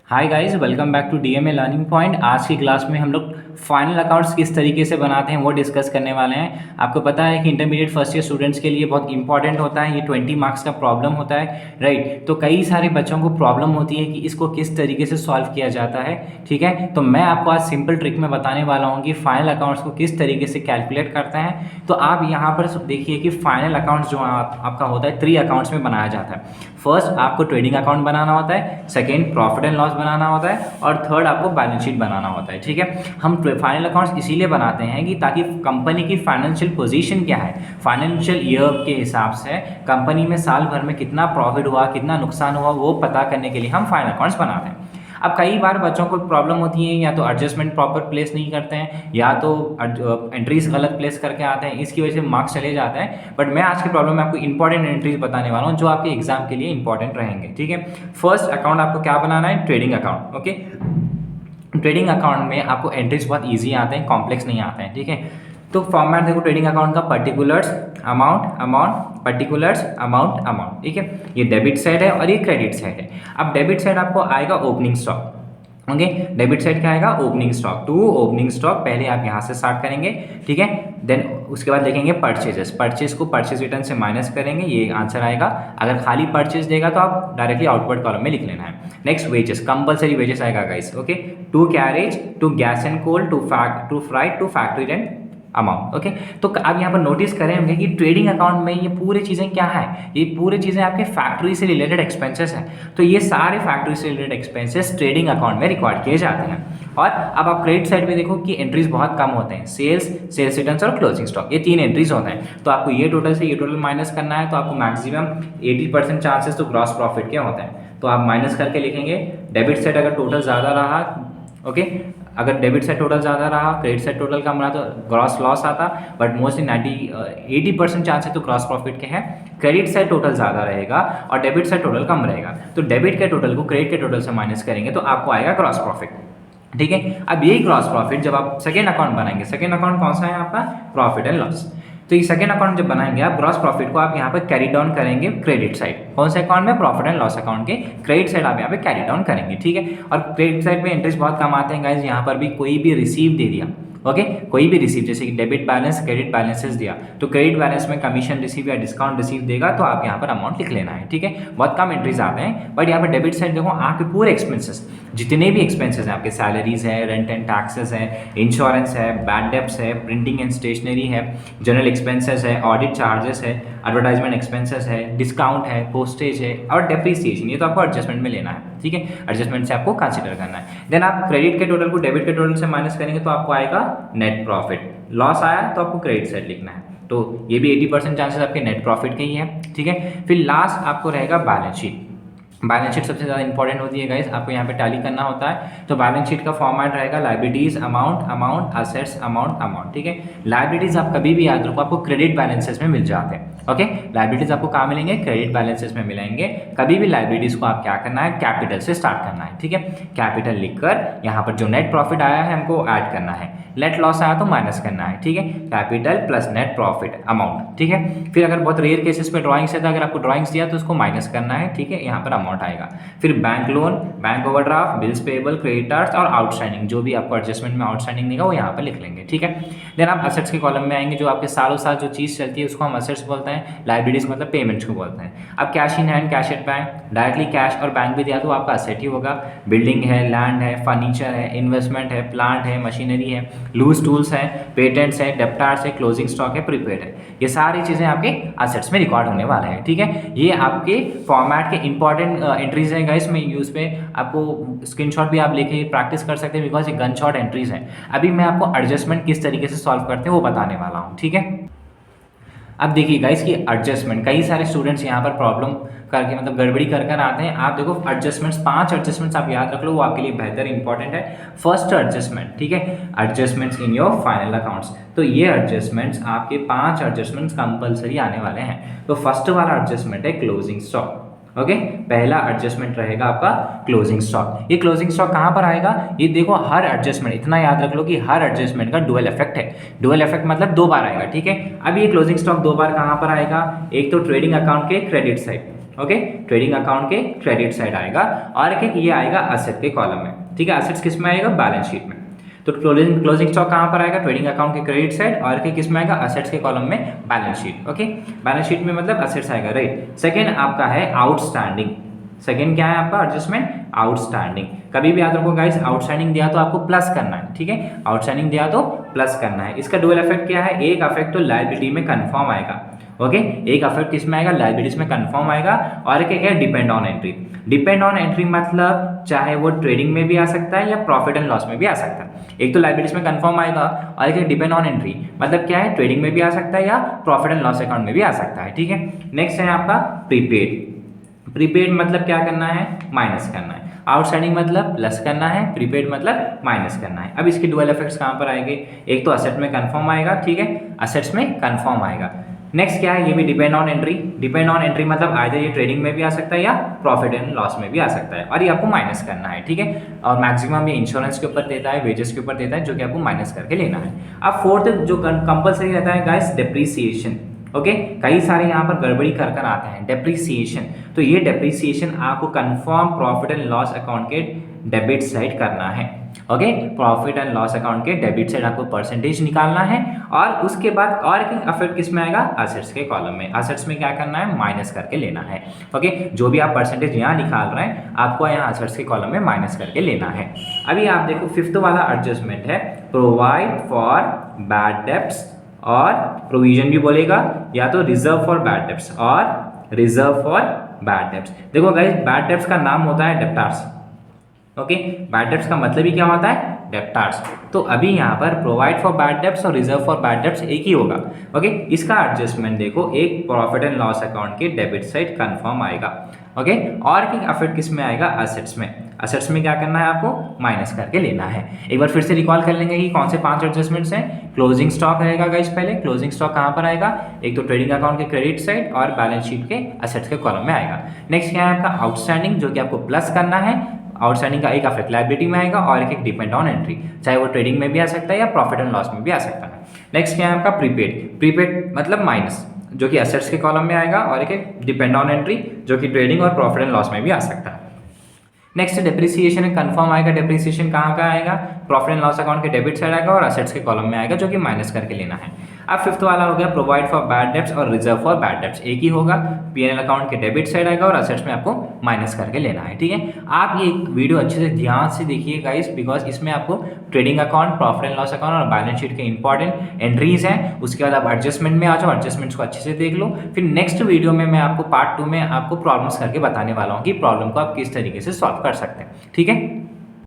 Hi guys, welcome back to DMA learning point. आज की class में हम लोग फाइनल अकाउंट्स किस तरीके से बनाते हैं वो डिस्कस करने वाले हैं। आपको पता है कि इंटरमीडिएट फर्स्ट ईयर स्टूडेंट्स के लिए बहुत इंपॉर्टेंट होता है, ये 20 मार्क्स का प्रॉब्लम होता है, राइट। तो कई सारे बच्चों को प्रॉब्लम होती है कि इसको किस तरीके से सॉल्व किया जाता है, ठीक है। तो मैं आपको आज सिंपल ट्रिक में बताने वाला हूँ कि फाइनल अकाउंट्स को किस तरीके से कैलकुलेट करते हैं। तो आप यहाँ पर देखिए कि फाइनल अकाउंट्स जो आपका होता है 3 अकाउंट्स में बनाया जाता है। फर्स्ट आपको ट्रेडिंग अकाउंट बनाना होता है, सेकेंड प्रॉफिट एंड लॉस बनाना होता है, और थर्ड आपको बैलेंस शीट बनाना होता है, ठीक है। हम फाइनल अकाउंट्स इसीलिए बनाते हैं कि ताकि कंपनी की फाइनेंशियल पोजीशन क्या है, फाइनेंशियल ईयर के हिसाब से कंपनी में साल भर में कितना प्रॉफिट हुआ, कितना नुकसान हुआ, वो पता करने के लिए हम फाइनल अकाउंट्स बनाते हैं। अब कई बार बच्चों को प्रॉब्लम होती है, या तो एडजस्टमेंट प्रॉपर प्लेस नहीं करते हैं, या तो एंट्रीज गलत प्लेस करके आते हैं, इसकी वजह से मार्क्स चले जाते हैं। बट मैं आज के प्रॉब्लम में आपको इंपॉर्टेंट एंट्रीज बताने वाला हूँ जो आपके एग्जाम के लिए इंपॉर्टेंट रहेंगे, ठीक है। फर्स्ट अकाउंट आपको क्या बनाना है, trading account, okay. Trading account में आपको एंट्रीज बहुत ईजी आते हैं, कॉम्प्लेक्स नहीं आते हैं, ठीक है। तो फॉर्मेट देखो ट्रेडिंग अकाउंट का, particulars amount amount particulars amount amount, ठीक है। ये डेबिट साइड है और ये क्रेडिट साइड है। अब डेबिट साइड आपको आएगा opening stock, okay. Debit side क्या आएगा, opening stock, to opening stock. पहले आप यहाँ से स्टार्ट करेंगे, ठीक है। देन उसके बाद देखेंगे परचेजेस, परचेज को परचेज रिटर्न से माइनस करेंगे, ये आंसर आएगा। अगर खाली परचेज देगा तो आप डायरेक्टली आउटवर्ड कॉलम में लिख लेना है। नेक्स्ट वेजेस, कंपलसरी वेजेस आएगा guys, okay. To carriage, to gas and coal, to freight, to factory rent amount, okay. तो आप यहाँ पर नोटिस करें होंगे कि ट्रेडिंग अकाउंट में ये पूरी चीज़ें क्या है, ये पूरी चीज़ें आपके फैक्ट्री से रिलेटेड एक्सपेंसेस हैं। तो ये सारे फैक्ट्री से रिलेटेड एक्सपेंसेस ट्रेडिंग अकाउंट में रिकॉर्ड किए जाते हैं। और अब आप क्रेडिट साइड पे देखो कि एंट्रीज बहुत कम होते हैं, सेल्स रिटर्न्स और क्लोजिंग स्टॉक, ये 3 एंट्रीज होते हैं। तो आपको ये टोटल से ये टोटल माइनस करना है। तो आपको मैक्सिमम 80% चांसेस तो ग्रॉस प्रॉफिट के होते हैं, तो आप माइनस करके लिखेंगे। डेबिट साइड अगर टोटल ज़्यादा रहा, ओके, अगर डेबिट साइड टोटल ज़्यादा रहा, क्रेडिट साइड टोटल कम रहा तो ग्रॉस लॉस आता। बट मोस्टली 80% चांसेस तो ग्रॉस प्रॉफिट के हैं। क्रेडिट साइड टोटल ज़्यादा रहेगा और डेबिट साइड टोटल कम रहेगा। तो डेबिट के टोटल को क्रेडिट के टोटल से माइनस करेंगे तो आपको आएगा ग्रॉस प्रॉफिट, ठीक है। अब यही ग्रॉस प्रॉफिट जब आप सेकेंड अकाउंट बनाएंगे, सेकेंड अकाउंट कौन सा है आपका, प्रॉफिट एंड लॉस। तो ये सेकेंड अकाउंट जब बनाएंगे आप, ग्रॉस प्रॉफिट को आप यहाँ पर कैरी डाउन करेंगे क्रेडिट साइड, कौन से अकाउंट में, प्रॉफिट एंड लॉस अकाउंट के क्रेडिट साइड आप यहाँ पे कैरी डाउन करेंगे, ठीक है। और क्रेडिट साइड पे इंटरेस्ट बहुत कम आते हैं गाइज। यहाँ पर भी कोई भी रिसीव दे दिया, ओके, कोई भी रिसीव, जैसे कि डेबिट बैलेंस क्रेडिट बैलेंसेस दिया, तो क्रेडिट बैलेंस में कमीशन रिसीव या डिस्काउंट रिसीव देगा तो आप यहाँ पर अमाउंट लिख लेना है, ठीक है। बहुत कम एंट्रीज आते हैं। बट यहाँ पर डेबिट साइड देखो, आपके पूरे एक्सपेंसेस, जितने भी एक्सपेंसेस हैं आपके, सैलरीज है, रेंट एंड टैक्सेस है, इंश्योरेंस है, बैड डेब्ट्स है, प्रिंटिंग एंड स्टेशनरी है, जनरल एक्सपेंसेस है, ऑडिट चार्जेस है, एडवर्टाइजमेंट एक्सपेंसेस है, डिस्काउंट है, पोस्टेज है और डेप्रीसिएशन, ये तो आपको एडजस्टमेंट में लेना है, ठीक है। एडजस्टमेंट से आपको कंसिडर करना है। देन आप क्रेडिट के टोटल को डेबिट के टोटल से माइनस करेंगे तो आपको आएगा नेट प्रॉफिट। लॉस आया तो आपको क्रेडिट साइड लिखना है, तो ये भी 80% चांसेस आपके नेट प्रॉफिट के ही है, ठीक है। फिर लास्ट आपको रहेगा बैलेंस शीट। बैलेंस शीट सबसे ज़्यादा इंपॉर्टेंट होती है गाइस, आपको यहाँ पे टैली करना होता है। तो बैलेंस शीट का फॉर्मेट रहेगा liabilities amount amount, assets amount amount, ठीक है। लाइबिलिटीज आप कभी भी याद रखो आपको क्रेडिट बैलेंसेस में मिल जाते हैं, ओके। लाइबिलिटीज आपको कहाँ मिलेंगे, क्रेडिट बैलेंसेस में मिलेंगे। कभी भी लाइबिलिटीज को आप क्या करना है, कैपिटल से स्टार्ट करना है, ठीक है। कैपिटल लिखकर यहाँ पर जो नेट प्रॉफिट आया है हमको ऐड करना है, नेट लॉस आया तो माइनस करना है, ठीक है। Capital plus net profit amount, ठीक है। फिर अगर बहुत रेयर केसेस पे ड्राइंग्स है तो अगर आपको ड्राइंग्स दिया तो उसको माइनस करना है, ठीक है। यहाँ पर अमाउंट आएगा। फिर bank loan, bank overdraft, bills payable, creditors और आउटस्टैंडिंग, जो भी आपको एडजस्टमेंट में आउटस्टैंडिंग देगा वो यहाँ पर लिख लेंगे, ठीक है। देन आप असेट्स के कॉलम में आएंगे, जो आपके सालों साल जो चीज़ चलती है उसको हम असेट्स बोलते हैं। लाइबिलिटीज मतलब पेमेंट्स को बोलते हैं। अब cash in hand, cash at bank, directly cash और बैंक भी दिया तो आपका असेट ही होगा। बिल्डिंग है, लैंड है, फर्नीचर है, इन्वेस्टमेंट है, प्लांट है, मशीनरी है, लूज टूल्स है, पेटेंट्स है, डेप्टार्स है, क्लोजिंग स्टॉक है, प्रीपेड है, ये सारी चीज़ें आपके असेट्स में रिकॉर्ड होने वाले हैं, ठीक है। ये आपके फॉर्मेट के इंपॉर्टेंट एंट्रीज हैं गाइस। मैं यूज़ पे आपको स्क्रीनशॉट भी आप लेके प्रैक्टिस कर सकते हैं, बिकॉज ये गन शॉट एंट्रीज हैं। अभी मैं आपको एडजस्टमेंट किस तरीके से सॉल्व करते हैं वो बताने वाला हूँ, ठीक है। अब देखिए गाइस कि एडजस्टमेंट, कई सारे स्टूडेंट्स यहाँ पर प्रॉब्लम करके मतलब गड़बड़ी कर कर आते हैं। आप देखो एडजस्टमेंट्स, 5 एडजस्टमेंट्स आप याद रख लो, वो आपके लिए बेहतर इंपॉर्टेंट है। फर्स्ट एडजस्टमेंट, ठीक है, adjustments in your final accounts. तो ये एडजस्टमेंट्स आपके 5 एडजस्टमेंट्स कंपलसरी आने वाले हैं। तो फर्स्ट वाला एडजस्टमेंट है क्लोजिंग स्टॉक, ओके। पहला एडजस्टमेंट रहेगा आपका क्लोजिंग स्टॉक। ये क्लोजिंग स्टॉक कहाँ पर आएगा, ये देखो हर एडजस्टमेंट, इतना याद रख लो कि हर एडजस्टमेंट का डुअल इफेक्ट है। डुअल इफेक्ट मतलब 2 बार आएगा, ठीक है। अब ये क्लोजिंग स्टॉक 2 बार कहाँ पर आएगा, एक तो ट्रेडिंग अकाउंट के credit side, okay, trading account के क्रेडिट साइड आएगा और एक ये आएगा असेट के कॉलम में, ठीक है। असेट्स किस में आएगा, बैलेंस शीट में। तो क्लोजिंग स्टॉक कहाँ पर आएगा, ट्रेडिंग अकाउंट के क्रेडिट साइड और के किस में आएगा, असेट्स के कॉलम में, balance sheet. Okay, balance sheet में मतलब असेट्स आएगा, राइट। सेकंड आपका है आउटस्टैंडिंग। सेकंड क्या है आपका एडजस्टमेंट, आउटस्टैंडिंग। कभी भी याद रखो गाइस, आउटस्टैंडिंग दिया तो आपको प्लस करना है, ठीक है। आउटस्टैंडिंग दिया तो प्लस करना है। इसका डुअल इफेक्ट क्या है, एक इफेक्ट तो लायबिलिटी में कंफर्म आएगा, ओके। एक इफेक्ट किस में आएगा, लायबिलिटीज में कंफर्म आएगा। और एक है depend on entry. Depend on entry मतलब चाहे वो ट्रेडिंग में भी आ सकता है या प्रॉफिट एंड लॉस में भी आ सकता है। एक तो लायबिलिटीज में कंफर्म आएगा और एक डिपेंड ऑन एंट्री मतलब क्या है, ट्रेडिंग में भी आ सकता है या प्रॉफिट एंड लॉस अकाउंट में भी आ सकता है, ठीक है। नेक्स्ट है आपका प्रीपेड। प्रीपेड मतलब क्या करना है, माइनस करना है। आउटस्टैंडिंग मतलब प्लस करना है, प्रीपेड मतलब माइनस करना है। अब इसके डुअल इफेक्ट्स कहाँ पर आएंगे, एक तो असेट में कंफर्म आएगा, ठीक है, असेट्स में कंफर्म आएगा। नेक्स्ट क्या है, ये भी depend on entry. Depend on entry मतलब आइदर ये ट्रेडिंग में भी आ सकता है या प्रॉफिट एंड लॉस में भी आ सकता है और ये आपको माइनस करना है, ठीक है। और मैक्सिमम ये इंश्योरेंस के ऊपर देता है, वेजेस के ऊपर देता है, जो कि आपको माइनस करके लेना है। अब फोर्थ जो कंपल्सरी रहता है गाइस, डेप्रीसिएशन। ओके, कई सारे यहाँ पर गड़बड़ी कर आते हैं, डेप्रीसिएशन। तो ये डेप्रीसिएशन आपको confirm profit and loss account के डेबिट साइड करना है, okay. Profit and loss account के डेबिट साइड आपको परसेंटेज निकालना है और उसके बाद और एक इफेक्ट किस में आएगा, असेट्स के कॉलम में। असेट्स में क्या करना है, माइनस करके लेना है, ओके। जो भी आप परसेंटेज यहाँ निकाल रहे हैं आपको यहाँ असेट्स के कॉलम में माइनस करके लेना है। अभी आप देखो फिफ्थ वाला एडजस्टमेंट है, प्रोवाइड फॉर बैड डेब्ट्स और प्रोविजन भी बोलेगा या तो रिजर्व फॉर बैड डेब्ट्स और रिजर्व फॉर बैड डेब्ट्स। देखो गाइस, बैड डेब्ट्स का नाम होता है डेप्टार्स, ओके। बैड डेब्ट्स का मतलब ही क्या होता है, डेप्टार्स। तो अभी यहाँ पर प्रोवाइड फॉर बैड डेब्ट्स और रिजर्व फॉर बैड डेब्ट्स एक ही होगा, ओके। इसका एडजस्टमेंट देखो, एक प्रॉफिट एंड लॉस अकाउंट के डेबिट साइड कंफर्म आएगा, ओके। और एक इफेक्ट किस में आएगा, असेट्स में। असेट्स में क्या करना है, आपको माइनस करके लेना है। एक बार फिर से रिकॉल कर लेंगे कि कौन से 5 एडजस्टमेंट्स हैं। क्लोजिंग स्टॉक रहेगा गाइस, पहले क्लोजिंग स्टॉक कहाँ पर आएगा, एक तो ट्रेडिंग अकाउंट के क्रेडिट साइड और बैलेंस शीट के असेट्स के कॉलम में आएगा। नेक्स्ट क्या है आपका आउटस्टैंडिंग, जो कि आपको प्लस करना है। आउटस्टैंडिंग का एक इफेक्ट लायबिलिटी में आएगा और एक डिपेंड ऑन एंट्री, चाहे वो ट्रेडिंग में भी आ सकता है या प्रॉफिट एंड लॉस में भी आ सकता है। नेक्स्ट क्या है आपका प्रीपेड। प्रीपेड मतलब माइनस, जो कि असेट्स के कॉलम में आएगा और एक डिपेंड ऑन एंट्री, जो कि ट्रेडिंग और प्रॉफिट एंड लॉस में भी आ सकता है। नेक्स्ट डेप्रिसिएशन कंफर्म आएगा। डेप्रिसिएशन कहाँ का आएगा, प्रॉफिट एंड लॉस अकाउंट के डेबिट साइड आएगा और असेट्स के कॉलम में आएगा, जो कि माइनस करके लेना है। अब फिफ्थ वाला हो गया प्रोवाइड फॉर बैड डेब्ट्स और रिजर्व फॉर बैड डेब्ट्स, एक ही होगा। पीएनएल अकाउंट के डेबिट साइड आएगा और असेट्स में आपको माइनस करके लेना है, ठीक है। आप ये वीडियो अच्छे से ध्यान से देखिए गाइस, बिकॉज इसमें आपको trading account, profit and loss account और बैलेंस शीट के इंपॉर्टेंट एंट्रीज हैं। उसके बाद आप एडजस्टमेंट में आ जाओ, एडजस्टमेंट्स को अच्छे से देख लो। फिर नेक्स्ट वीडियो में मैं आपको पार्ट 2 में आपको प्रॉब्लम्स करके बताने वाला हूँ कि प्रॉब्लम को आप किस तरीके से सॉल्व कर सकते हैं, ठीक है।